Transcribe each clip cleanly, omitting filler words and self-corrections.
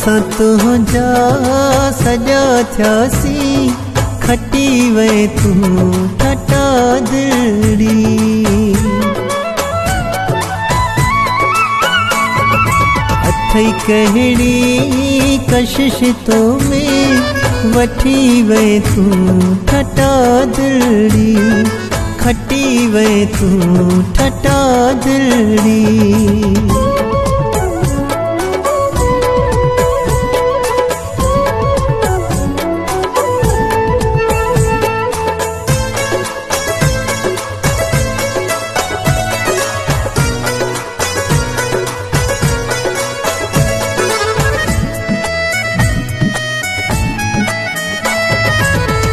असां तुंहिंजा सॼा थियासीं, खटी वए तूं ठटा दिलड़ी। अथई कहिड़ी कशिश तो में वठी वए तूं ठटा दिलड़ी, खटी वए तूं ठटा दिलड़ी।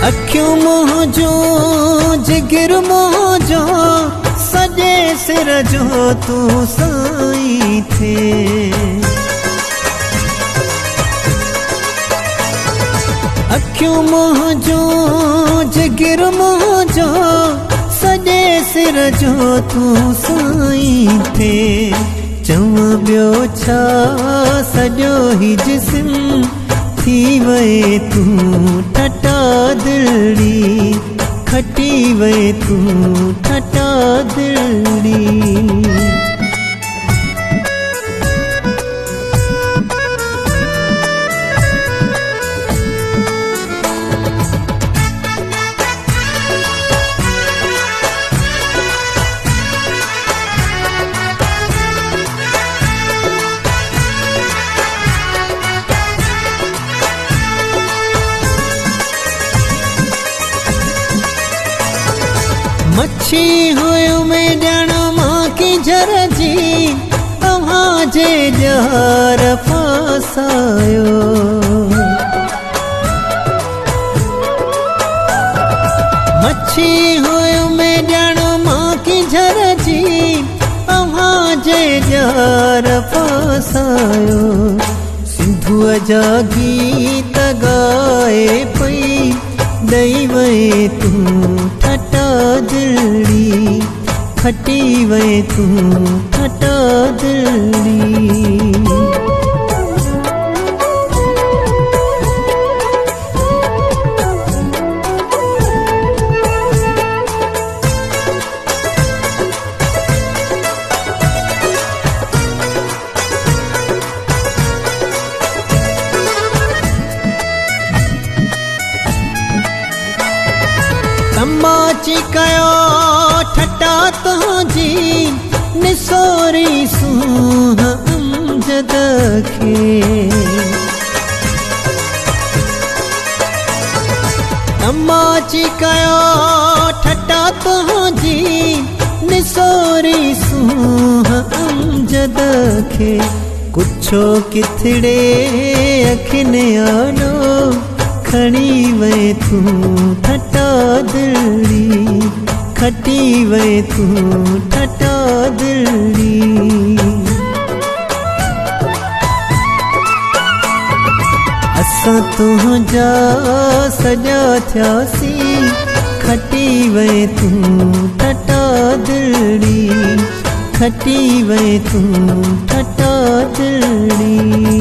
अखियूं मुंहिंजो जिगर मुंहिंजो सॼे सिर जो तूं साईं थे। अखियूं मुंहिंजो जिगर मुंहिंजो सॼे सिर जो तूं साईं थे। चवां ॿियो छा सॼो ही जिस्म थी वए तूं ठटा दिलड़ी, खटी वए तूं ठटा दिलड़ी। मच्छी हुयो में ॼण मां की झर जी, अव्हां जे ॼार फासायो। मच्छी हुयो में ॼण मां की झर जी, अव्हां जे ॼार फासायो। सिंधुअ जा गीत ॻाए पई ॾई वए तूं ठटा दिलड़ी, खटी वए तूं ठटा दिलड़ी। तमाची कयो ठटा तुंहिंजी निसोरी सूंह अमजद खे। तमाची कयो ठटा तुंहिंजी निसोरी सूंह अमजद खे। कुछो किथड़े अखियुनि आॾो खणी वए तूं ठटा दिलड़ी, खटी वए तूं ठटा दिलड़ी। असां तुंहिंजा सॼा थियासीं, खटी वए तूं ठटा दिलड़ी, खटी वए तूं ठटा दिलड़ी।